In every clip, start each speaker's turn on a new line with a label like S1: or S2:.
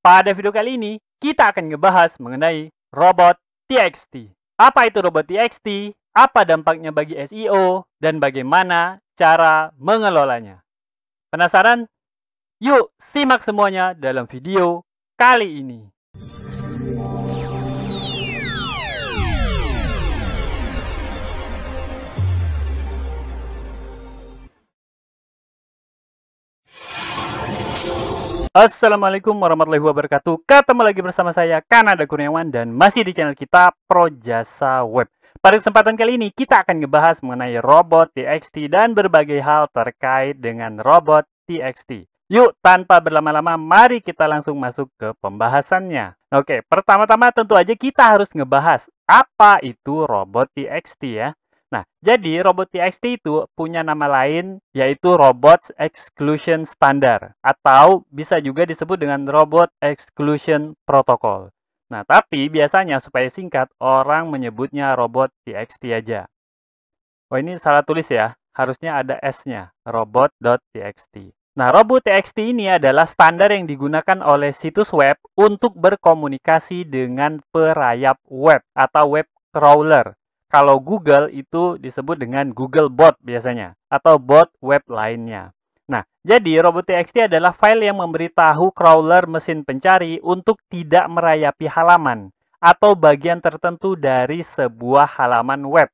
S1: Pada video kali ini, kita akan ngebahas mengenai robot TXT. Apa itu robot TXT? Apa dampaknya bagi SEO? Dan bagaimana cara mengelolanya? Penasaran? Yuk, simak semuanya dalam video kali ini. Assalamualaikum warahmatullahi wabarakatuh. Ketemu lagi bersama saya, Kanada Kurniawan, dan masih di channel kita Projasa Web. Pada kesempatan kali ini, kita akan ngebahas mengenai robot TXT dan berbagai hal terkait dengan robot TXT. Yuk, tanpa berlama-lama, mari kita langsung masuk ke pembahasannya. Oke, pertama-tama tentu aja kita harus ngebahas apa itu robot TXT ya. Nah, jadi robot TXT itu punya nama lain yaitu Robot Exclusion Standard atau bisa juga disebut dengan Robot Exclusion Protocol. Nah, tapi biasanya supaya singkat orang menyebutnya robot TXT aja. Oh, ini salah tulis ya. Harusnya ada S-nya, robot.txt. Nah, robot TXT ini adalah standar yang digunakan oleh situs web untuk berkomunikasi dengan perayap web atau web crawler. Kalau Google itu disebut dengan Google Bot biasanya, atau bot web lainnya. Nah, jadi robot TXT adalah file yang memberitahu crawler mesin pencari untuk tidak merayapi halaman atau bagian tertentu dari sebuah halaman web.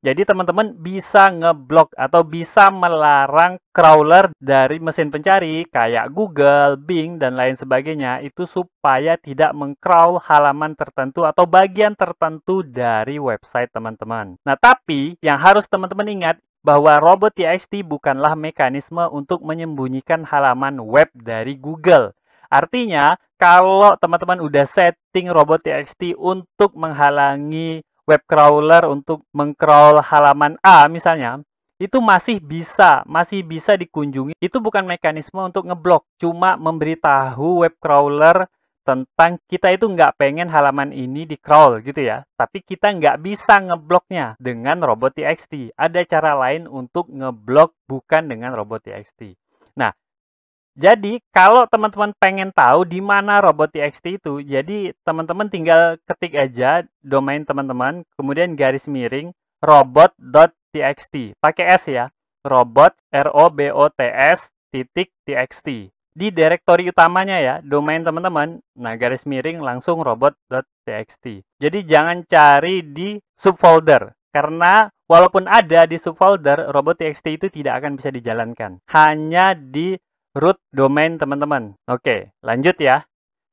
S1: Jadi teman-teman bisa ngeblok atau bisa melarang crawler dari mesin pencari kayak Google, Bing, dan lain sebagainya itu supaya tidak mengcrawl halaman tertentu atau bagian tertentu dari website teman-teman. Nah, tapi yang harus teman-teman ingat bahwa robot TXT bukanlah mekanisme untuk menyembunyikan halaman web dari Google. Artinya, kalau teman-teman udah setting robot TXT untuk menghalangi web crawler untuk mengcrawl halaman A misalnya, itu masih bisa dikunjungi. Itu bukan mekanisme untuk ngeblok, cuma memberitahu web crawler tentang kita itu nggak pengen halaman ini di-crawl gitu ya. Tapi kita nggak bisa ngebloknya dengan robot TXT. Ada cara lain untuk ngeblok bukan dengan robot TXT. Nah, jadi, kalau teman-teman pengen tahu di mana robot TXT itu, jadi teman-teman tinggal ketik aja domain teman-teman, kemudian garis miring robot.txt. Pakai S ya, robot, R-O-B-O-T-S, .txt. Di direktori utamanya ya, domain teman-teman, nah garis miring langsung robot.txt. Jadi, jangan cari di subfolder, karena walaupun ada di subfolder, robot TXT itu tidak akan bisa dijalankan. Hanya di root domain teman-teman. Oke, lanjut ya.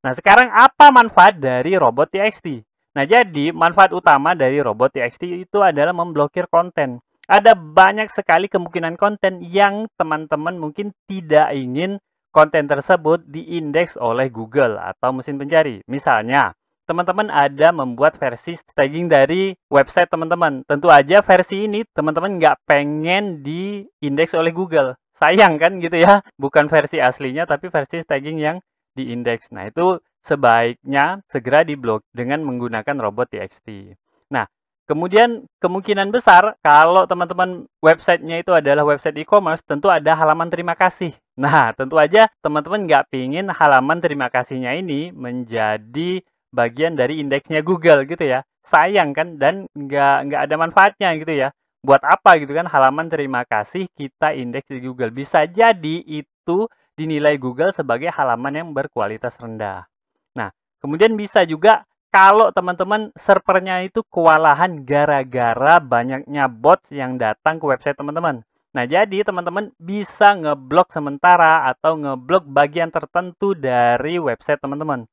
S1: Nah, sekarang apa manfaat dari robot TXT? Nah, jadi manfaat utama dari robot TXT itu adalah memblokir konten. Ada banyak sekali kemungkinan konten yang teman-teman mungkin tidak ingin konten tersebut diindeks oleh Google atau mesin pencari. Misalnya, teman-teman ada membuat versi staging dari website teman-teman. Tentu aja versi ini teman-teman nggak pengen diindeks oleh Google. Sayang kan gitu ya, bukan versi aslinya tapi versi staging yang diindeks. Nah, itu sebaiknya segera diblok dengan menggunakan robot TXT. Nah, kemudian kemungkinan besar kalau teman-teman websitenya itu adalah website e-commerce, tentu ada halaman terima kasih. Nah, tentu aja teman-teman nggak pingin halaman terima kasihnya ini menjadi bagian dari indeksnya Google gitu ya. Sayang kan, dan nggak ada manfaatnya gitu ya. Buat apa gitu kan halaman terima kasih kita indeks di Google. Bisa jadi itu dinilai Google sebagai halaman yang berkualitas rendah. Nah, kemudian bisa juga kalau teman-teman servernya itu kewalahan gara-gara banyaknya bots yang datang ke website teman-teman. Nah, jadi teman-teman bisa ngeblok sementara atau ngeblok bagian tertentu dari website teman-teman.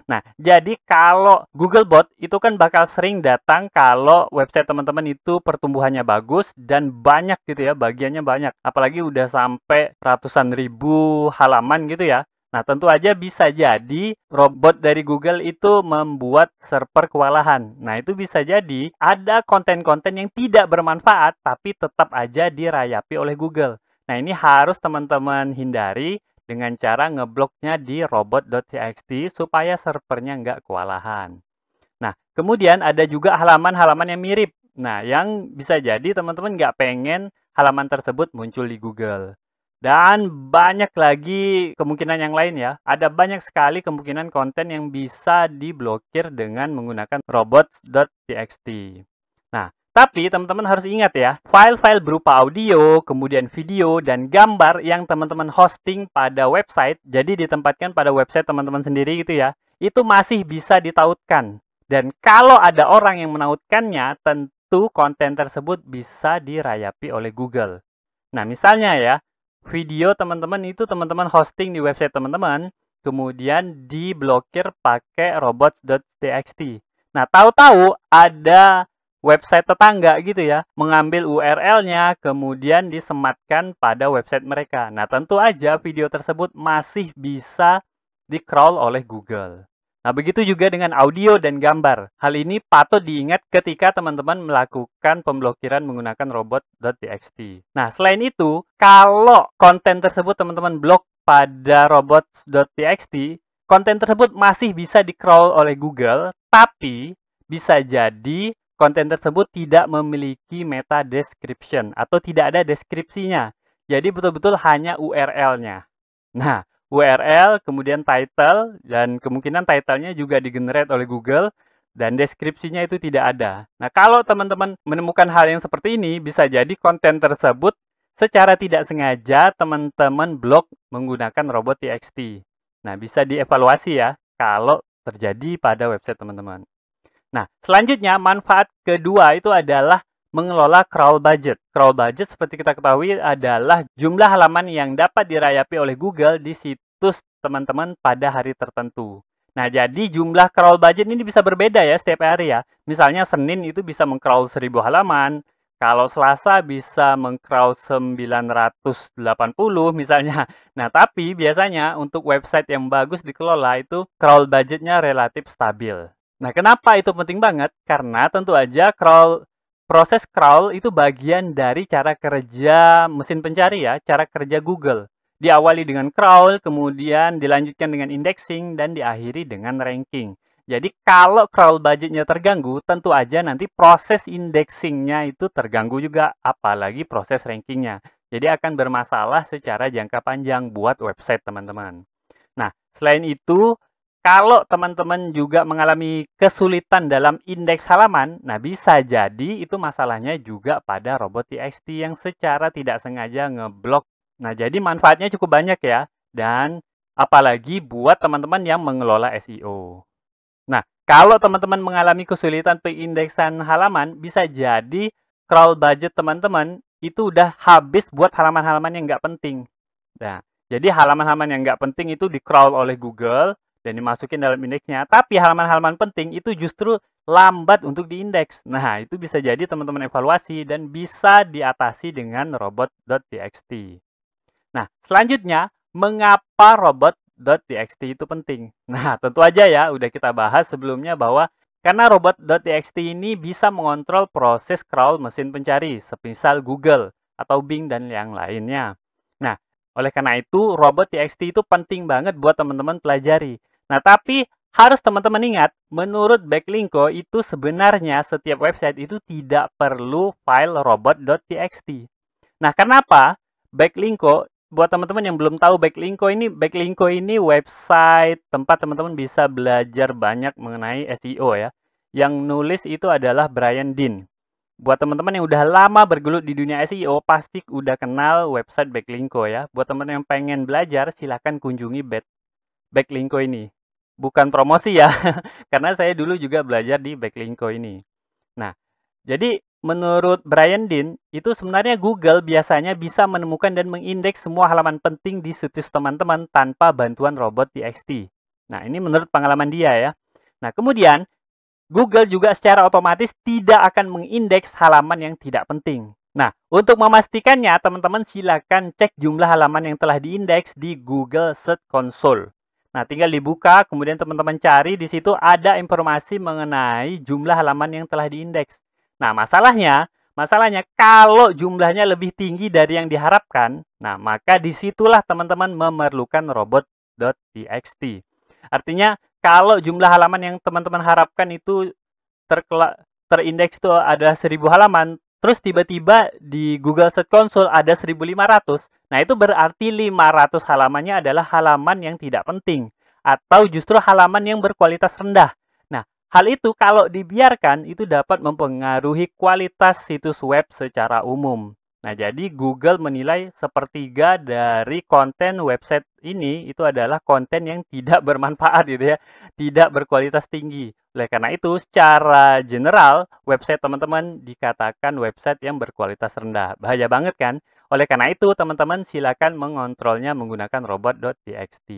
S1: Nah, jadi kalau Google Bot itu kan bakal sering datang kalau website teman-teman itu pertumbuhannya bagus dan banyak gitu ya, bagiannya banyak. Apalagi udah sampai ratusan ribu halaman gitu ya. Nah, tentu aja bisa jadi robot dari Google itu membuat server kewalahan. Nah, itu bisa jadi ada konten-konten yang tidak bermanfaat tapi tetap aja dirayapi oleh Google. Nah, ini harus teman-teman hindari dengan cara ngebloknya di robot.txt supaya servernya nggak kewalahan. Nah, kemudian ada juga halaman-halaman yang mirip. Nah, yang bisa jadi teman-teman nggak pengen halaman tersebut muncul di Google. Dan banyak lagi kemungkinan yang lain ya. Ada banyak sekali kemungkinan konten yang bisa diblokir dengan menggunakan robots.txt. Nah, tapi teman-teman harus ingat ya, file-file berupa audio, kemudian video, dan gambar yang teman-teman hosting pada website, jadi ditempatkan pada website teman-teman sendiri gitu ya, itu masih bisa ditautkan. Dan kalau ada orang yang menautkannya, tentu konten tersebut bisa dirayapi oleh Google. Nah, misalnya ya, video teman-teman itu teman-teman hosting di website teman-teman, kemudian diblokir pakai robots.txt. Nah, tahu-tahu ada website tetangga gitu ya, mengambil URL-nya, kemudian disematkan pada website mereka. Nah, tentu aja video tersebut masih bisa di-crawl oleh Google. Nah, begitu juga dengan audio dan gambar. Hal ini patut diingat ketika teman-teman melakukan pemblokiran menggunakan robot.txt. Nah, selain itu, kalau konten tersebut teman-teman blok pada robots.txt, konten tersebut masih bisa di-crawl oleh Google, tapi bisa jadi konten tersebut tidak memiliki meta description atau tidak ada deskripsinya. Jadi betul-betul hanya URL-nya. Nah, URL, kemudian title, dan kemungkinan title-nya juga di-generate oleh Google, dan deskripsinya itu tidak ada. Nah, kalau teman-teman menemukan hal yang seperti ini, bisa jadi konten tersebut secara tidak sengaja teman-teman blok menggunakan robot.txt. Nah, bisa dievaluasi ya kalau terjadi pada website teman-teman. Nah, selanjutnya manfaat kedua itu adalah mengelola crawl budget. Crawl budget seperti kita ketahui adalah jumlah halaman yang dapat dirayapi oleh Google di situs teman-teman pada hari tertentu. Nah, jadi jumlah crawl budget ini bisa berbeda ya setiap hari ya. Misalnya Senin itu bisa meng-crawl 1000 halaman, kalau Selasa bisa meng-crawl 980 misalnya. Nah, tapi biasanya untuk website yang bagus dikelola itu crawl budgetnya relatif stabil. Nah, kenapa itu penting banget? Karena tentu aja proses crawl itu bagian dari cara kerja mesin pencari ya, cara kerja Google. Diawali dengan crawl, kemudian dilanjutkan dengan indexing, dan diakhiri dengan ranking. Jadi kalau crawl budgetnya terganggu, tentu aja nanti proses indexingnya itu terganggu juga, apalagi proses rankingnya. Jadi akan bermasalah secara jangka panjang buat website teman-teman. Nah, selain itu, kalau teman-teman juga mengalami kesulitan dalam indeks halaman, nah bisa jadi itu masalahnya juga pada robot.txt yang secara tidak sengaja ngeblok. Nah, jadi manfaatnya cukup banyak ya, dan apalagi buat teman-teman yang mengelola SEO. Nah, kalau teman-teman mengalami kesulitan pengindeksan halaman, bisa jadi crawl budget teman-teman itu udah habis buat halaman-halaman yang nggak penting. Nah, jadi halaman-halaman yang nggak penting itu di-crawl oleh Google dan dimasukin dalam indeksnya. Tapi halaman-halaman penting itu justru lambat untuk diindeks. Nah, itu bisa jadi teman-teman evaluasi dan bisa diatasi dengan robot.txt. Nah, selanjutnya, mengapa robot.txt itu penting? Nah, tentu aja ya, udah kita bahas sebelumnya bahwa karena robot.txt ini bisa mengontrol proses crawl mesin pencari, semisal Google atau Bing dan yang lainnya. Nah, oleh karena itu, robot.txt itu penting banget buat teman-teman pelajari. Nah, tapi harus teman-teman ingat, menurut Backlinko itu sebenarnya setiap website itu tidak perlu file robot.txt. Nah, kenapa? Backlinko, buat teman-teman yang belum tahu Backlinko ini website tempat teman-teman bisa belajar banyak mengenai SEO ya. Yang nulis itu adalah Brian Dean. Buat teman-teman yang udah lama bergelut di dunia SEO, pasti udah kenal website Backlinko ya. Buat teman-teman yang pengen belajar, silahkan kunjungi Backlinko ini. Bukan promosi ya, karena saya dulu juga belajar di Backlinko ini. Nah, jadi menurut Brian Dean, itu sebenarnya Google biasanya bisa menemukan dan mengindeks semua halaman penting di situs teman-teman tanpa bantuan robot.txt. Nah, ini menurut pengalaman dia ya. Nah, kemudian Google juga secara otomatis tidak akan mengindeks halaman yang tidak penting. Nah, untuk memastikannya, teman-teman silakan cek jumlah halaman yang telah diindeks di Google Search Console. Nah, tinggal dibuka, kemudian teman-teman cari di situ ada informasi mengenai jumlah halaman yang telah diindeks. Nah, masalahnya kalau jumlahnya lebih tinggi dari yang diharapkan, nah maka disitulah teman-teman memerlukan robot.txt. Artinya, kalau jumlah halaman yang teman-teman harapkan itu terindeks itu ada 1000 halaman, terus tiba-tiba di Google Search Console ada 1500, nah itu berarti 500 halamannya adalah halaman yang tidak penting, atau justru halaman yang berkualitas rendah. Nah, hal itu kalau dibiarkan, itu dapat mempengaruhi kualitas situs web secara umum. Nah, jadi Google menilai sepertiga dari konten website ini itu adalah konten yang tidak bermanfaat gitu ya, tidak berkualitas tinggi. Oleh karena itu, secara general, website teman-teman dikatakan website yang berkualitas rendah. Bahaya banget kan? Oleh karena itu, teman-teman silakan mengontrolnya menggunakan robot.txt.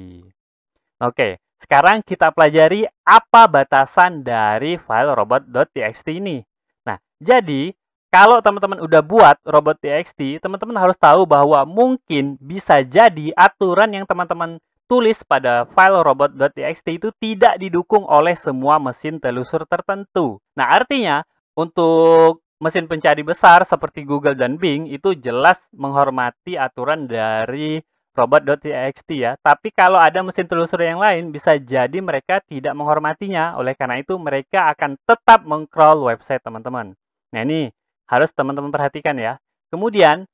S1: Oke, sekarang kita pelajari apa batasan dari file robot.txt ini. Nah, jadi kalau teman-teman udah buat robot.txt, teman-teman harus tahu bahwa mungkin bisa jadi aturan yang teman-teman tulis pada file robot.txt itu tidak didukung oleh semua mesin telusur tertentu. Nah, artinya untuk mesin pencari besar seperti Google dan Bing itu jelas menghormati aturan dari robot.txt ya. Tapi kalau ada mesin telusur yang lain, bisa jadi mereka tidak menghormatinya. Oleh karena itu, mereka akan tetap meng-crawl website teman-teman. Nah, ini harus teman-teman perhatikan ya. Kemudian,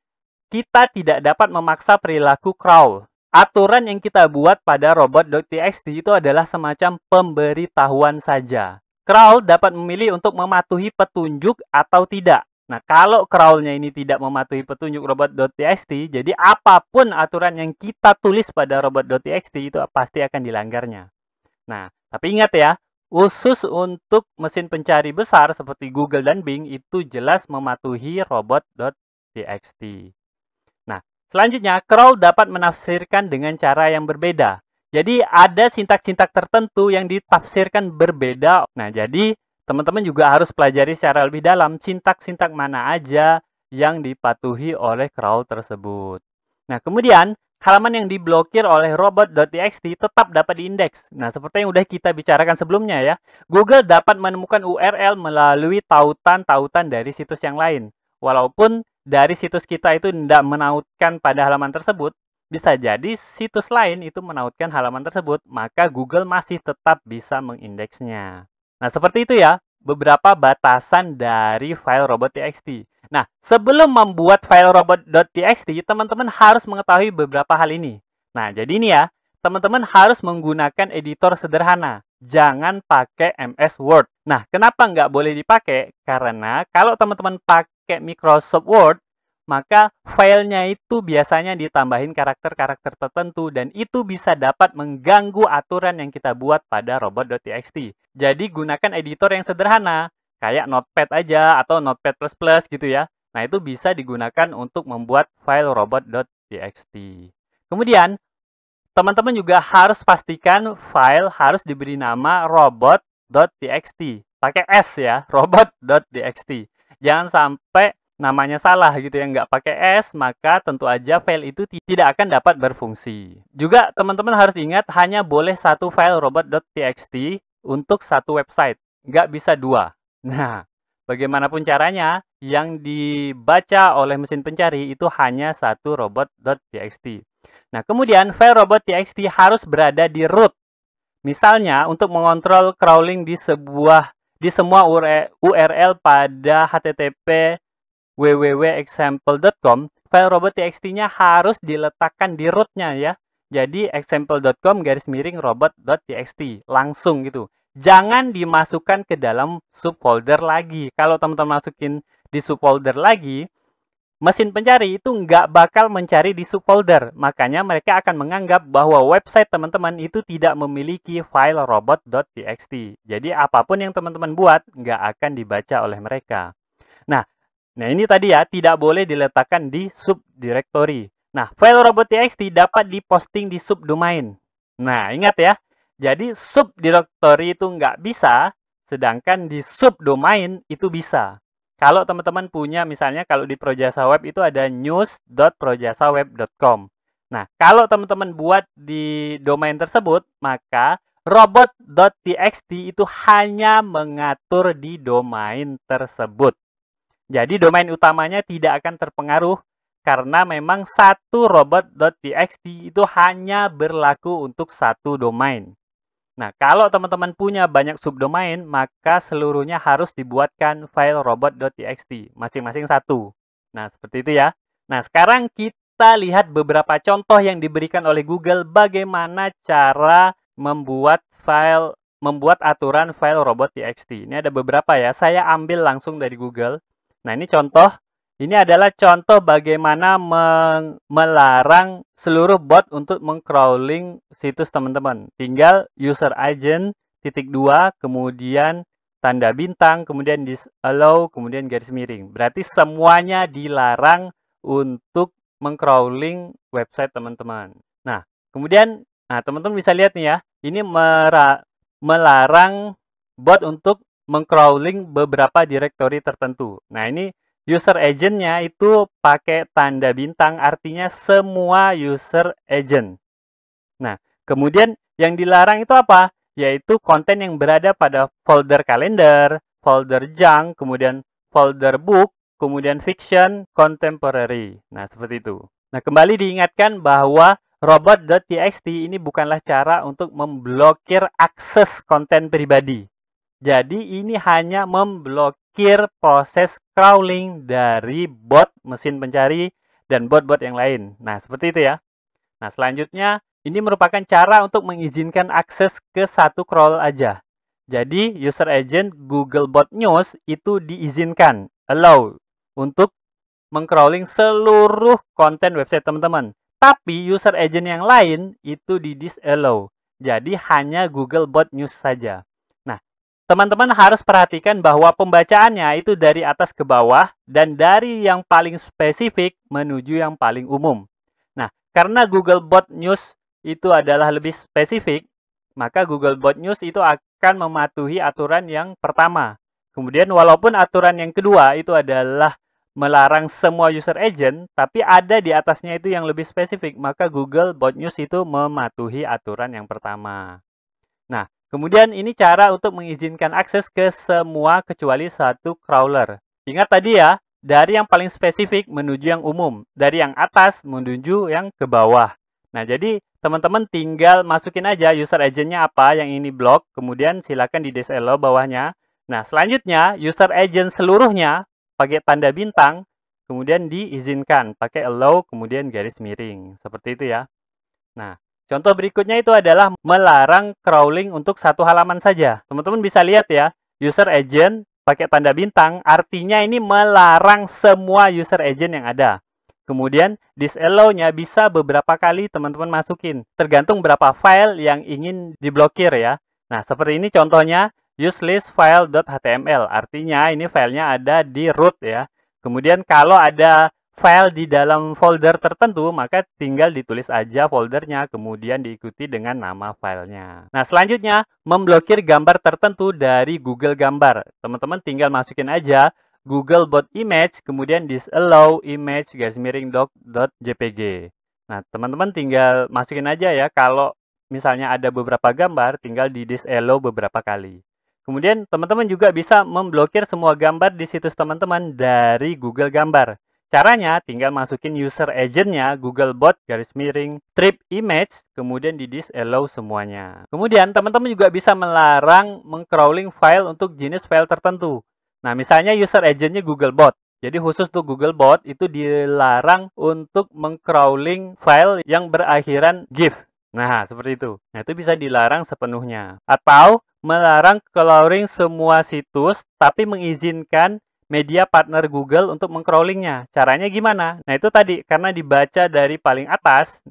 S1: kita tidak dapat memaksa perilaku crawl. Aturan yang kita buat pada robot.txt itu adalah semacam pemberitahuan saja. Crawl dapat memilih untuk mematuhi petunjuk atau tidak. Nah, kalau crawl-nya ini tidak mematuhi petunjuk robot.txt, jadi apapun aturan yang kita tulis pada robot.txt itu pasti akan dilanggarnya. Nah, tapi ingat ya, khusus untuk mesin pencari besar seperti Google dan Bing itu jelas mematuhi robot.txt. Nah, selanjutnya, crawl dapat menafsirkan dengan cara yang berbeda. Jadi, ada sintak-sintak tertentu yang ditafsirkan berbeda. Nah, jadi teman-teman juga harus pelajari secara lebih dalam sintak-sintak mana aja yang dipatuhi oleh crawl tersebut. Nah, kemudian halaman yang diblokir oleh robot.txt tetap dapat diindeks. Nah, seperti yang sudah kita bicarakan sebelumnya ya, Google dapat menemukan URL melalui tautan-tautan dari situs yang lain. Walaupun dari situs kita itu tidak menautkan pada halaman tersebut, bisa jadi situs lain itu menautkan halaman tersebut, maka Google masih tetap bisa mengindeksnya. Nah, seperti itu ya, beberapa batasan dari file robot.txt. Nah, sebelum membuat file robot.txt, teman-teman harus mengetahui beberapa hal ini. Nah, jadi ini ya, teman-teman harus menggunakan editor sederhana. Jangan pakai MS Word. Nah, kenapa nggak boleh dipakai? Karena kalau teman-teman pakai Microsoft Word, maka filenya itu biasanya ditambahin karakter-karakter tertentu dan itu bisa dapat mengganggu aturan yang kita buat pada robot.txt. Jadi gunakan editor yang sederhana, kayak Notepad aja atau Notepad++ gitu ya. Nah, itu bisa digunakan untuk membuat file robot.txt. Kemudian, teman-teman juga harus pastikan file harus diberi nama robot.txt. Pakai S ya, robot.txt. Jangan sampai namanya salah gitu ya, nggak pakai S, maka tentu aja file itu tidak akan dapat berfungsi. Juga teman-teman harus ingat hanya boleh satu file robot.txt untuk satu website, nggak bisa dua. Nah, bagaimanapun caranya, yang dibaca oleh mesin pencari itu hanya satu robot.txt. Nah, kemudian file robot.txt harus berada di root. Misalnya, untuk mengontrol crawling di semua URL pada HTTP www.example.com, file robot.txt-nya harus diletakkan di root-nya ya. Jadi example.com/robot.txt langsung gitu. Jangan dimasukkan ke dalam subfolder lagi. Kalau teman-teman masukin di subfolder lagi, mesin pencari itu nggak bakal mencari di subfolder. Makanya mereka akan menganggap bahwa website teman-teman itu tidak memiliki file robot.txt. Jadi apapun yang teman-teman buat nggak akan dibaca oleh mereka. Nah, ini tadi ya, tidak boleh diletakkan di subdirectory. Nah, file robot.txt dapat diposting di subdomain. Nah, ingat ya, jadi subdirectory itu nggak bisa, sedangkan di subdomain itu bisa. Kalau teman-teman punya, misalnya kalau di Projasa Web itu ada news.projasaweb.com. Nah, kalau teman-teman buat di domain tersebut, maka robot.txt itu hanya mengatur di domain tersebut. Jadi domain utamanya tidak akan terpengaruh karena memang satu robot.txt itu hanya berlaku untuk satu domain. Nah, kalau teman-teman punya banyak subdomain, maka seluruhnya harus dibuatkan file robot.txt, masing-masing satu. Nah, seperti itu ya. Nah, sekarang kita lihat beberapa contoh yang diberikan oleh Google bagaimana cara membuat aturan file robot.txt. Ini ada beberapa ya, saya ambil langsung dari Google. Nah, ini contoh. Ini adalah contoh bagaimana melarang seluruh bot untuk mengcrawling situs teman-teman. Tinggal user agent titik 2, kemudian tanda bintang, kemudian disallow, kemudian garis miring. Berarti semuanya dilarang untuk mengcrawling website teman-teman. Nah, kemudian teman-teman bisa lihat nih ya, ini melarang bot untuk mengcrawling beberapa direktori tertentu. Nah, ini user agent-nya itu pakai tanda bintang, artinya semua user agent. Nah, kemudian yang dilarang itu apa? Yaitu konten yang berada pada folder kalender, folder junk, kemudian folder book, kemudian fiction, contemporary. Nah, seperti itu. Nah, kembali diingatkan bahwa robot.txt ini bukanlah cara untuk memblokir akses konten pribadi. Jadi, ini hanya memblokir proses crawling dari bot mesin pencari dan bot-bot yang lain. Nah, seperti itu ya. Nah, selanjutnya, ini merupakan cara untuk mengizinkan akses ke satu crawl aja. Jadi, user agent Google Bot News itu diizinkan, allow, untuk mengcrawling seluruh konten website teman-teman. Tapi, user agent yang lain itu di disallow. Jadi, hanya Google Bot News saja. Nah, teman-teman harus perhatikan bahwa pembacaannya itu dari atas ke bawah dan dari yang paling spesifik menuju yang paling umum. Nah, karena Google Bot News itu adalah lebih spesifik, maka Google Bot News itu akan mematuhi aturan yang pertama. Kemudian walaupun aturan yang kedua itu adalah melarang semua user agent, tapi ada di atasnya itu yang lebih spesifik, maka Google Bot News itu mematuhi aturan yang pertama. Nah, kemudian ini cara untuk mengizinkan akses ke semua kecuali satu crawler. Ingat tadi ya, dari yang paling spesifik menuju yang umum, dari yang atas menuju yang ke bawah. Nah, jadi teman-teman tinggal masukin aja user agent-nya apa yang ini blok, kemudian silakan di disallow bawahnya. Nah, selanjutnya user agent seluruhnya pakai tanda bintang, kemudian diizinkan pakai allow, kemudian garis miring. Seperti itu ya. Nah, contoh berikutnya itu adalah melarang crawling untuk satu halaman saja. Teman-teman bisa lihat ya, user agent pakai tanda bintang, artinya ini melarang semua user agent yang ada. Kemudian, disallow-nya bisa beberapa kali teman-teman masukin, tergantung berapa file yang ingin diblokir ya. Nah, seperti ini contohnya, useless file.html, artinya ini filenya ada di root ya. Kemudian kalau ada file di dalam folder tertentu, maka tinggal ditulis aja foldernya, kemudian diikuti dengan nama filenya. Nah, selanjutnya, memblokir gambar tertentu dari Google Gambar. Teman-teman tinggal masukin aja Google Bot Image, kemudian disallow image garis miring doc.jpg. Nah, teman-teman tinggal masukin aja ya, kalau misalnya ada beberapa gambar, tinggal di disallow beberapa kali. Kemudian, teman-teman juga bisa memblokir semua gambar di situs teman-teman dari Google Gambar. Caranya, tinggal masukin user agent-nya Google Bot garis miring strip image, kemudian di disallow semuanya. Kemudian, teman-teman juga bisa melarang mengcrawling file untuk jenis file tertentu. Nah, misalnya user agent-nya Google Bot. Jadi khusus untuk Google Bot itu dilarang untuk mengcrawling file yang berakhiran GIF. Nah, seperti itu. Nah, itu bisa dilarang sepenuhnya. Atau melarang crawling semua situs, tapi mengizinkan media partner Google untuk mengcrawlingnya. Caranya gimana? Nah, itu tadi, karena dibaca dari paling atas,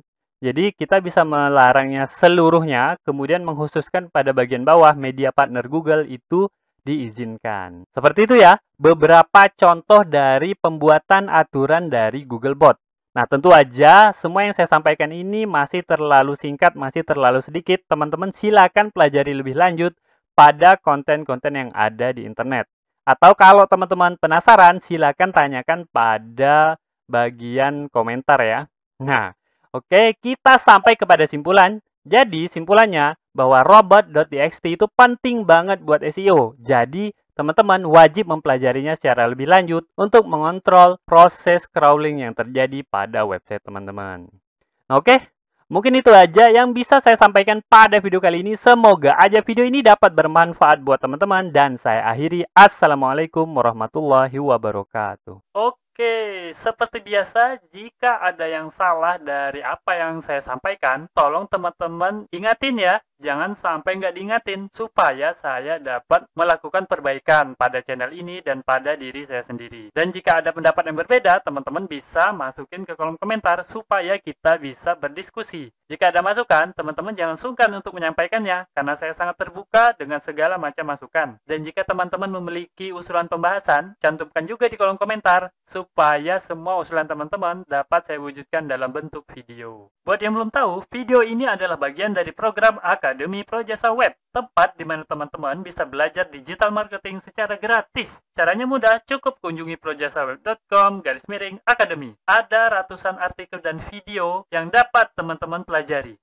S1: jadi kita bisa melarangnya seluruhnya, kemudian mengkhususkan pada bagian bawah media partner Google itu diizinkan. Seperti itu ya, beberapa contoh dari pembuatan aturan dari Google Bot. Nah, tentu aja semua yang saya sampaikan ini masih terlalu singkat, masih terlalu sedikit. Teman-teman silakan pelajari lebih lanjut pada konten-konten yang ada di internet. Atau kalau teman-teman penasaran, silakan tanyakan pada bagian komentar ya. Nah, oke, kita sampai kepada simpulan. Jadi, simpulannya bahwa robot.txt itu penting banget buat SEO. Jadi, teman-teman wajib mempelajarinya secara lebih lanjut untuk mengontrol proses crawling yang terjadi pada website teman-teman. Oke, Mungkin itu aja yang bisa saya sampaikan pada video kali ini. Semoga aja video ini dapat bermanfaat buat teman-teman. Dan saya akhiri. Assalamualaikum warahmatullahi wabarakatuh. Oke, seperti biasa, jika ada yang salah dari apa yang saya sampaikan, tolong teman-teman ingatin ya. Jangan sampai nggak diingatin, supaya saya dapat melakukan perbaikan pada channel ini dan pada diri saya sendiri. Dan jika ada pendapat yang berbeda, teman-teman bisa masukin ke kolom komentar, supaya kita bisa berdiskusi. Jika ada masukan, teman-teman jangan sungkan untuk menyampaikannya, karena saya sangat terbuka dengan segala macam masukan. Dan jika teman-teman memiliki usulan pembahasan, cantumkan juga di kolom komentar, supaya semua usulan teman-teman dapat saya wujudkan dalam bentuk video. Buat yang belum tahu, video ini adalah bagian dari program Akademi Projasa Web, tempat di mana teman-teman bisa belajar digital marketing secara gratis. Caranya mudah, cukup kunjungi projasaweb.com/akademi. Ada ratusan artikel dan video yang dapat teman-teman pelajari.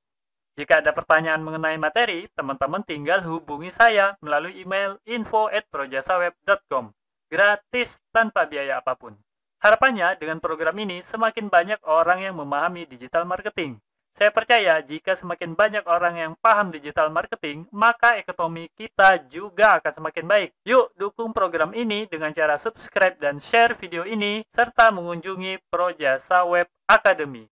S1: Jika ada pertanyaan mengenai materi, teman-teman tinggal hubungi saya melalui email info@projasaweb.com. Gratis tanpa biaya apapun. Harapannya, dengan program ini, semakin banyak orang yang memahami digital marketing. Saya percaya jika semakin banyak orang yang paham digital marketing, maka ekonomi kita juga akan semakin baik. Yuk, dukung program ini dengan cara subscribe dan share video ini, serta mengunjungi Projasa Web Academy.